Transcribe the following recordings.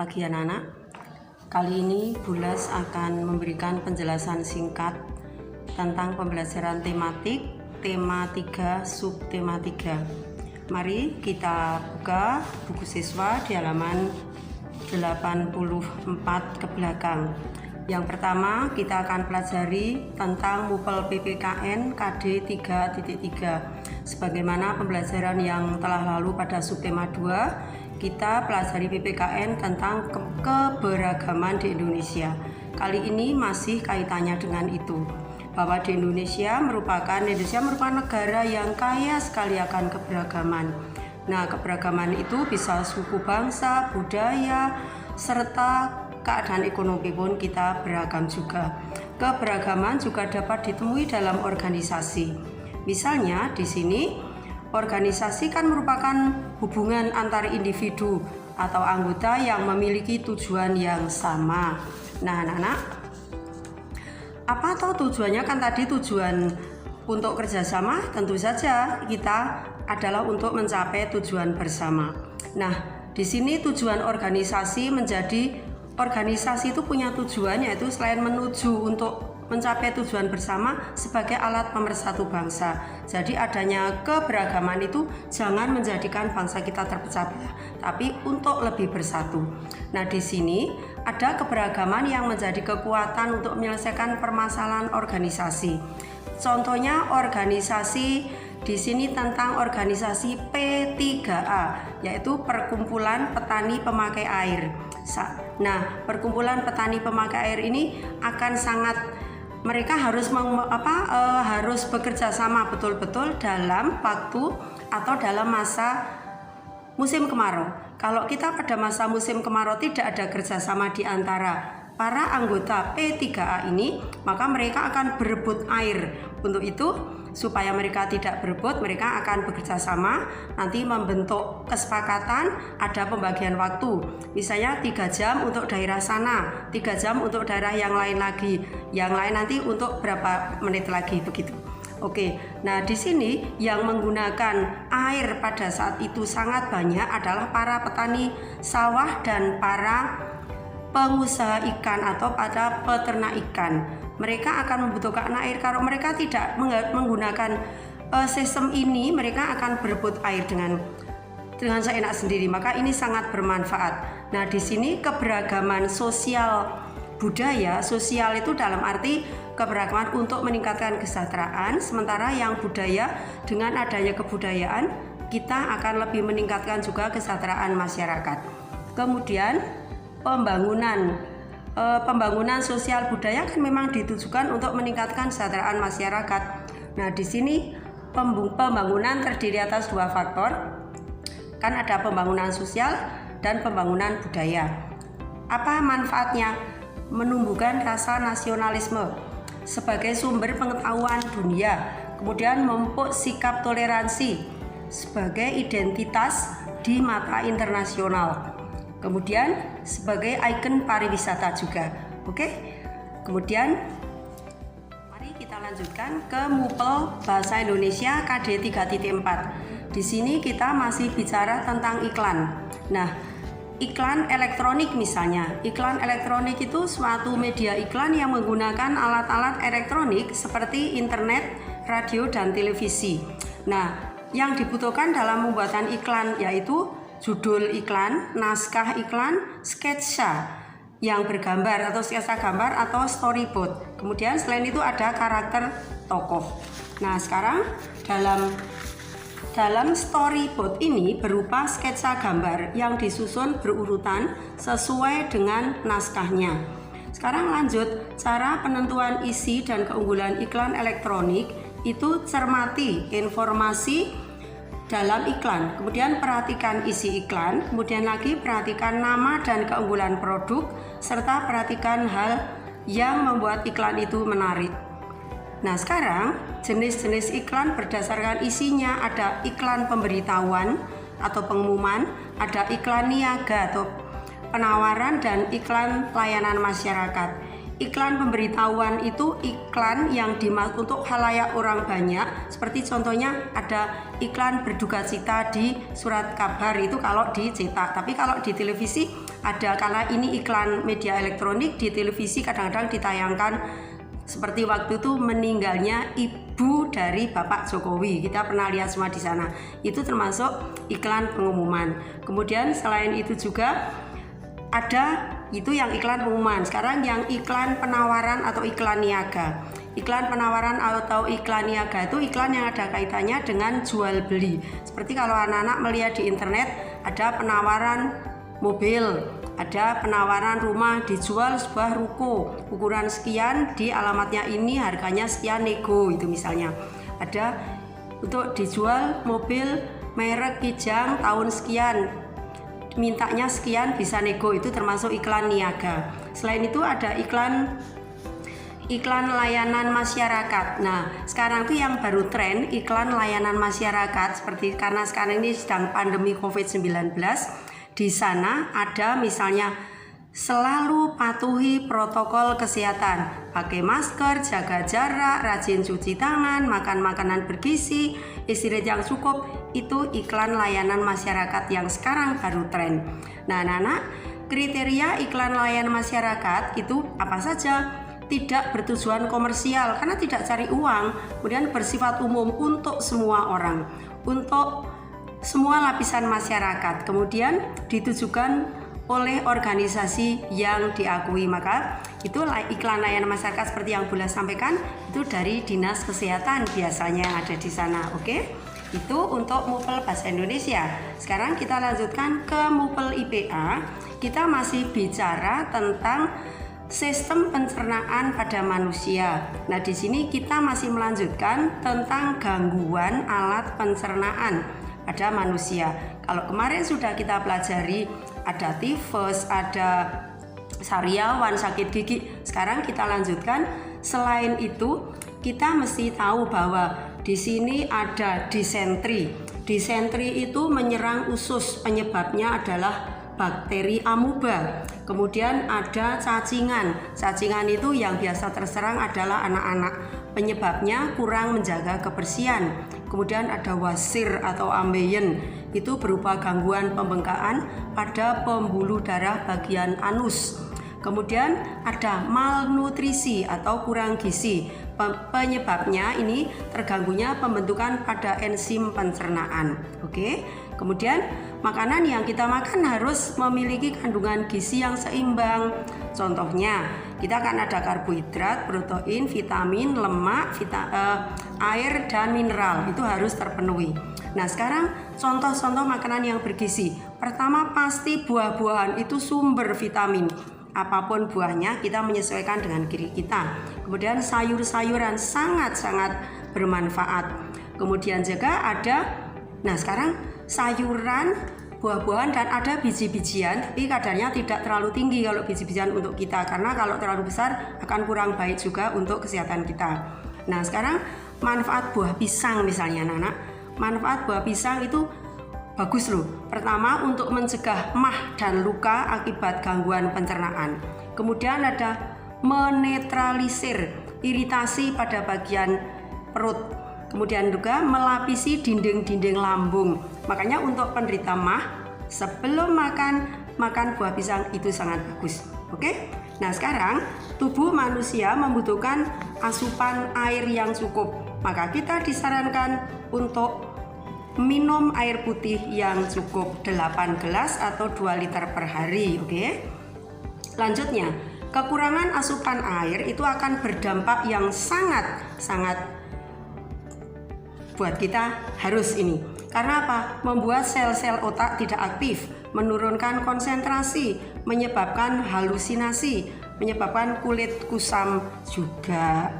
Selamat pagi anak-anak. Kali ini Bulas akan memberikan penjelasan singkat tentang pembelajaran tematik tema 3 subtema 3. Mari kita buka buku siswa di halaman 84 ke belakang. Yang pertama kita akan pelajari tentang MUPEL PPKN KD 3.3. Sebagaimana pembelajaran yang telah lalu pada subtema 2, kita pelajari PPKN tentang keberagaman di Indonesia. Kali ini masih kaitannya dengan itu, bahwa Indonesia merupakan negara yang kaya sekali akan keberagaman. Nah, keberagaman itu bisa suku bangsa, budaya, serta keadaan ekonomi pun kita beragam juga. Keberagaman juga dapat ditemui dalam organisasi. Misalnya di sini organisasi kan merupakan hubungan antar individu atau anggota yang memiliki tujuan yang sama. Nah, anak-anak, apa atau tujuannya? Kan tadi tujuan untuk kerjasama, tentu saja kita adalah untuk mencapai tujuan bersama. Nah, di sini tujuan organisasi menjadi organisasi itu punya tujuan, yaitu selain menuju untuk mencapai tujuan bersama sebagai alat pemersatu bangsa. Jadi adanya keberagaman itu jangan menjadikan bangsa kita terpecah belah, tapi untuk lebih bersatu. Nah, di sini ada keberagaman yang menjadi kekuatan untuk menyelesaikan permasalahan organisasi. Contohnya organisasi di sini tentang organisasi P3A, yaitu Perkumpulan Petani Pemakai Air. Nah, Perkumpulan Petani Pemakai Air ini akan sangat mereka harus harus bekerja sama betul-betul dalam waktu atau dalam masa musim kemarau. Kalau kita pada masa musim kemarau tidak ada kerjasama di antara para anggota P3A ini, maka mereka akan berebut air. Untuk itu, supaya mereka tidak berebut, mereka akan bekerja sama, nanti membentuk kesepakatan, ada pembagian waktu. Misalnya 3 jam untuk daerah sana, 3 jam untuk daerah yang lain lagi, yang lain nanti untuk berapa menit lagi, begitu. Oke, nah di sini yang menggunakan air pada saat itu sangat banyak adalah para petani sawah dan para pengusaha ikan atau pada peternak ikan. Mereka akan membutuhkan air. Kalau mereka tidak menggunakan sistem ini, mereka akan berebut air dengan seenak sendiri. Maka ini sangat bermanfaat. Nah, di sini keberagaman sosial budaya, sosial itu dalam arti keberagaman untuk meningkatkan kesejahteraan, sementara yang budaya dengan adanya kebudayaan kita akan lebih meningkatkan juga kesejahteraan masyarakat. Kemudian pembangunan sosial budaya kan memang ditujukan untuk meningkatkan kesejahteraan masyarakat. Nah, di sini pembangunan terdiri atas 2 faktor. Kan ada pembangunan sosial dan pembangunan budaya. Apa manfaatnya? Menumbuhkan rasa nasionalisme sebagai sumber pengetahuan dunia. Kemudian memupuk sikap toleransi sebagai identitas di mata internasional. Kemudian sebagai ikon pariwisata juga. Oke. Kemudian mari kita lanjutkan ke MUPEL Bahasa Indonesia KD 3.4. Di sini kita masih bicara tentang iklan. Nah, iklan elektronik misalnya. Iklan elektronik itu suatu media iklan yang menggunakan alat-alat elektronik seperti internet, radio, dan televisi. Nah, yang dibutuhkan dalam pembuatan iklan yaitu judul iklan, naskah iklan, sketsa yang bergambar atau sketsa gambar atau storyboard. Kemudian selain itu ada karakter tokoh. Nah, sekarang dalam storyboard ini berupa sketsa gambar yang disusun berurutan sesuai dengan naskahnya. Sekarang lanjut, cara penentuan isi dan keunggulan iklan elektronik itu cermati informasi dalam iklan, kemudian perhatikan isi iklan, kemudian lagi perhatikan nama dan keunggulan produk, serta perhatikan hal yang membuat iklan itu menarik. Nah, sekarang jenis-jenis iklan berdasarkan isinya ada iklan pemberitahuan atau pengumuman, ada iklan niaga atau penawaran, dan iklan layanan masyarakat. iklan pemberitahuan itu iklan yang dimaksud untuk khalayak orang banyak, seperti contohnya ada iklan berduka cita di surat kabar itu kalau dicetak. Tapi kalau di televisi ada, karena ini iklan media elektronik, di televisi kadang-kadang ditayangkan seperti waktu itu meninggalnya ibu dari Bapak Jokowi, kita pernah lihat semua di sana. Itu termasuk iklan pengumuman. Kemudian selain itu juga ada itu yang iklan pengumuman. Sekarang yang iklan penawaran atau iklan niaga. Iklan penawaran atau iklan niaga itu iklan yang ada kaitannya dengan jual beli. Seperti kalau anak-anak melihat di internet ada penawaran mobil, ada penawaran rumah dijual sebuah ruko ukuran sekian, di alamatnya ini harganya sekian, nego itu misalnya. Ada untuk dijual mobil merek Kijang tahun sekian, mintanya sekian, bisa nego, itu termasuk iklan niaga. Selain itu ada iklan layanan masyarakat. Nah, sekarang tuh yang baru tren iklan layanan masyarakat, seperti karena sekarang ini sedang pandemi COVID-19. Di sana ada misalnya selalu patuhi protokol kesehatan, pakai masker, jaga jarak, rajin cuci tangan, makan makanan bergizi, istirahat yang cukup. Itu iklan layanan masyarakat yang sekarang baru tren. Nah, anak-anak, kriteria iklan layanan masyarakat itu apa saja? Tidak bertujuan komersial karena tidak cari uang, kemudian bersifat umum untuk semua orang, untuk semua lapisan masyarakat, kemudian ditujukan oleh organisasi yang diakui. Maka itu iklan layanan masyarakat seperti yang Bula sampaikan, itu dari Dinas Kesehatan biasanya yang ada di sana. Oke, itu untuk MUPEL Bahasa Indonesia. Sekarang kita lanjutkan ke MUPEL IPA. Kita masih bicara tentang sistem pencernaan pada manusia. Nah, di sini kita masih melanjutkan tentang gangguan alat pencernaan pada manusia. Kalau kemarin sudah kita pelajari ada tifus, ada sariawan, sakit gigi. Sekarang kita lanjutkan. Selain itu, kita mesti tahu bahwa di sini ada disentri. Disentri itu menyerang usus, penyebabnya adalah bakteri amuba. Kemudian ada cacingan. Cacingan itu yang biasa terserang adalah anak-anak. Penyebabnya kurang menjaga kebersihan. Kemudian ada wasir atau ambeien. Itu berupa gangguan pembengkakan pada pembuluh darah bagian anus. Kemudian ada malnutrisi atau kurang gizi. Penyebabnya ini terganggunya pembentukan pada enzim pencernaan. Oke. Kemudian makanan yang kita makan harus memiliki kandungan gizi yang seimbang. Contohnya, kita akan ada karbohidrat, protein, vitamin, lemak, air, dan mineral. Itu harus terpenuhi. Nah, sekarang contoh-contoh makanan yang bergizi. Pertama, pasti buah-buahan itu sumber vitamin. Apapun buahnya, kita menyesuaikan dengan diri kita. Kemudian sayur-sayuran sangat-sangat bermanfaat. Kemudian juga ada, nah sekarang sayuran, buah-buahan, dan ada biji-bijian, tapi kadarnya tidak terlalu tinggi kalau biji-bijian untuk kita, karena kalau terlalu besar akan kurang baik juga untuk kesehatan kita. Nah, sekarang manfaat buah pisang misalnya, anak-anak. Manfaat buah pisang itu bagus loh. Pertama, untuk mencegah mah dan luka akibat gangguan pencernaan. Kemudian ada menetralisir iritasi pada bagian perut. Kemudian juga melapisi dinding-dinding lambung. Makanya untuk penderita mah, sebelum makan buah pisang itu sangat bagus. Oke? Nah, sekarang tubuh manusia membutuhkan asupan air yang cukup. Maka kita disarankan untuk minum air putih yang cukup 8 gelas atau 2 liter per hari. Oke? Lanjutnya, kekurangan asupan air itu akan berdampak yang sangat buat kita harus ini. Karena apa? Membuat sel-sel otak tidak aktif, menurunkan konsentrasi, menyebabkan halusinasi, menyebabkan kulit kusam juga.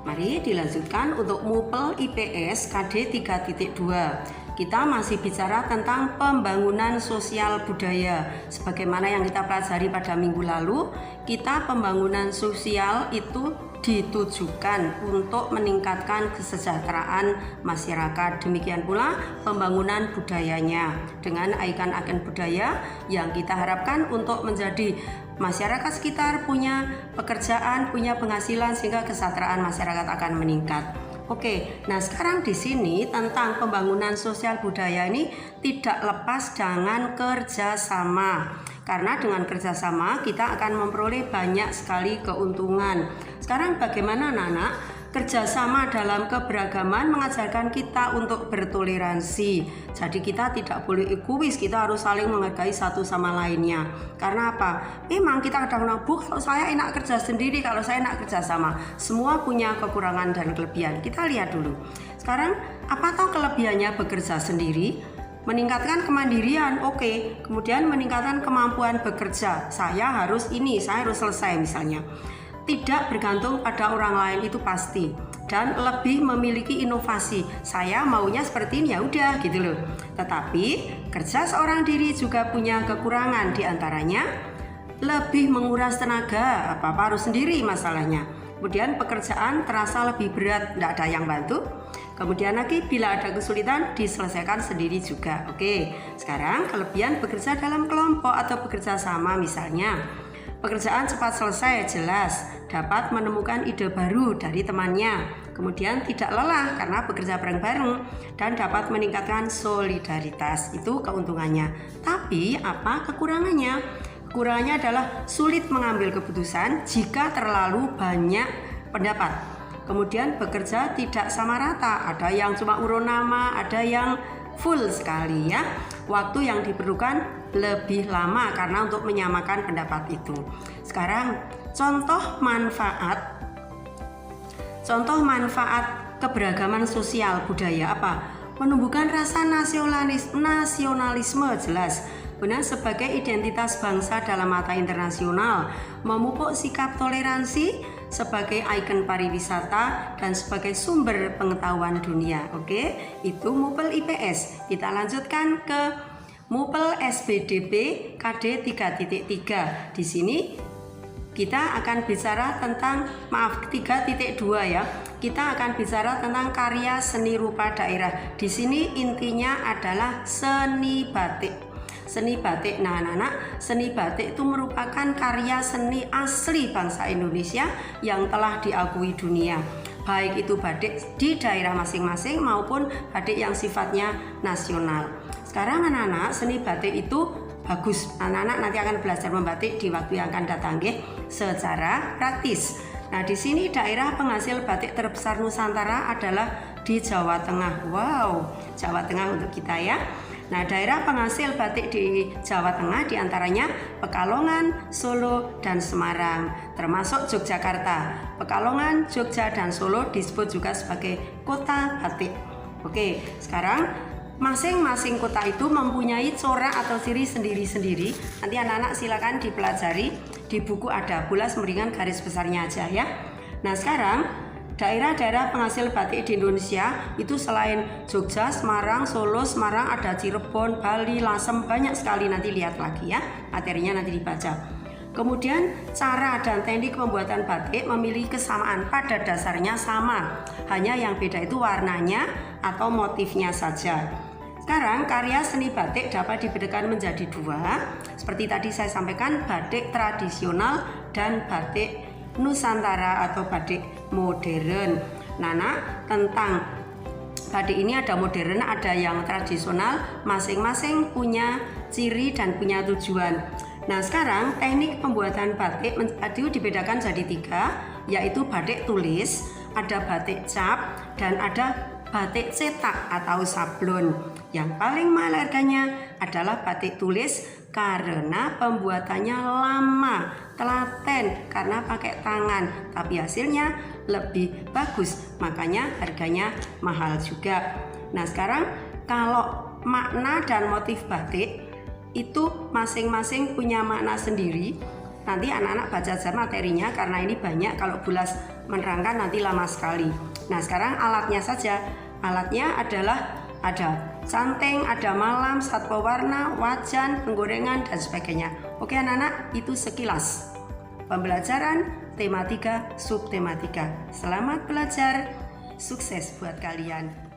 Mari dilanjutkan untuk MUPEL IPS KD 3.2. Kita masih bicara tentang pembangunan sosial budaya. Sebagaimana yang kita pelajari pada minggu lalu, kita pembangunan sosial itu ditujukan untuk meningkatkan kesejahteraan masyarakat. Demikian pula pembangunan budayanya dengan ikon-ikon budaya yang kita harapkan untuk menjadi masyarakat sekitar punya pekerjaan, punya penghasilan, sehingga kesejahteraan masyarakat akan meningkat. Oke, nah sekarang di sini tentang pembangunan sosial budaya ini tidak lepas dengan kerjasama. Karena dengan kerjasama kita akan memperoleh banyak sekali keuntungan. Sekarang bagaimana anak-anak? Kerjasama dalam keberagaman mengajarkan kita untuk bertoleransi. Jadi kita tidak boleh egois, kita harus saling menghargai satu sama lainnya. Karena apa? Memang kita kadang-kadang, Bu, kalau saya enak kerja sendiri, kalau saya enak kerja sama. Semua punya kekurangan dan kelebihan. Kita lihat dulu. Sekarang, apa tahu kelebihannya bekerja sendiri? Meningkatkan kemandirian, oke. Kemudian meningkatkan kemampuan bekerja. Saya harus selesai misalnya. Tidak bergantung pada orang lain, itu pasti, dan lebih memiliki inovasi. Saya maunya seperti ini, ya udah gitu loh. Tetapi kerja seorang diri juga punya kekurangan, diantaranya lebih menguras tenaga, apa-apa harus sendiri masalahnya. Kemudian pekerjaan terasa lebih berat, tidak ada yang bantu. Kemudian lagi bila ada kesulitan diselesaikan sendiri juga. Oke, sekarang kelebihan bekerja dalam kelompok atau bekerja sama misalnya. Pekerjaan cepat selesai, jelas, dapat menemukan ide baru dari temannya. Kemudian tidak lelah karena bekerja bareng-bareng dan dapat meningkatkan solidaritas. Itu keuntungannya. Tapi apa kekurangannya? Kekurangannya adalah sulit mengambil keputusan jika terlalu banyak pendapat. Kemudian bekerja tidak sama rata, ada yang cuma urun nama, ada yang full sekali ya. Waktu yang diperlukan lebih lama karena untuk menyamakan pendapat itu. Sekarang contoh manfaat keberagaman sosial budaya apa? Menumbuhkan rasa nasionalisme, jelas. Benar, sebagai identitas bangsa dalam mata internasional, memupuk sikap toleransi sebagai ikon pariwisata dan sebagai sumber pengetahuan dunia. Oke, itu MUPEL IPS. Kita lanjutkan ke MUPEL SBDP KD 3.3. Di sini kita akan bicara tentang 3.2 ya. Kita akan bicara tentang karya seni rupa daerah. Di sini intinya adalah seni batik. Seni batik, nah anak-anak, seni batik itu merupakan karya seni asli bangsa Indonesia yang telah diakui dunia. Baik itu batik di daerah masing-masing maupun batik yang sifatnya nasional. Sekarang anak-anak, seni batik itu bagus. Anak-anak nanti akan belajar membatik di waktu yang akan datang secara praktis. Nah, di sini daerah penghasil batik terbesar Nusantara adalah di Jawa Tengah. Wow, Jawa Tengah untuk kita ya. Nah, daerah penghasil batik di Jawa Tengah diantaranya Pekalongan, Solo, dan Semarang, termasuk Yogyakarta. Pekalongan, Jogja, dan Solo disebut juga sebagai kota batik. Oke, sekarang masing-masing kota itu mempunyai corak atau ciri sendiri-sendiri. Nanti anak-anak silakan dipelajari, di buku ada, bulas meringan garis besarnya aja ya. Nah, sekarang daerah-daerah penghasil batik di Indonesia itu selain Jogja, Semarang, Solo, Semarang ada Cirebon, Bali, Lasem, banyak sekali, nanti lihat lagi ya, materinya nanti dibaca. Kemudian cara dan teknik pembuatan batik memiliki kesamaan, pada dasarnya sama, hanya yang beda itu warnanya atau motifnya saja. Sekarang karya seni batik dapat dibedakan menjadi dua, seperti tadi saya sampaikan, batik tradisional dan batik Nusantara atau batik modern. Nana, tentang batik ini ada modern, ada yang tradisional, masing-masing punya ciri dan punya tujuan. Nah, sekarang teknik pembuatan batik dibedakan jadi tiga, yaitu batik tulis, ada batik cap, dan ada batik cetak atau sablon. Yang paling mahal harganya adalah batik tulis karena pembuatannya lama, telaten karena pakai tangan, tapi hasilnya lebih bagus, makanya harganya mahal juga. Nah, sekarang kalau makna dan motif batik itu masing-masing punya makna sendiri. Nanti anak-anak baca saja materinya karena ini banyak, kalau bulas menerangkan nanti lama sekali. Nah, sekarang alatnya saja. Alatnya adalah ada canteng, ada malam, satwa warna, wajan, penggorengan, dan sebagainya. Oke anak-anak, itu sekilas pembelajaran tematika subtematika. Selamat belajar, sukses buat kalian.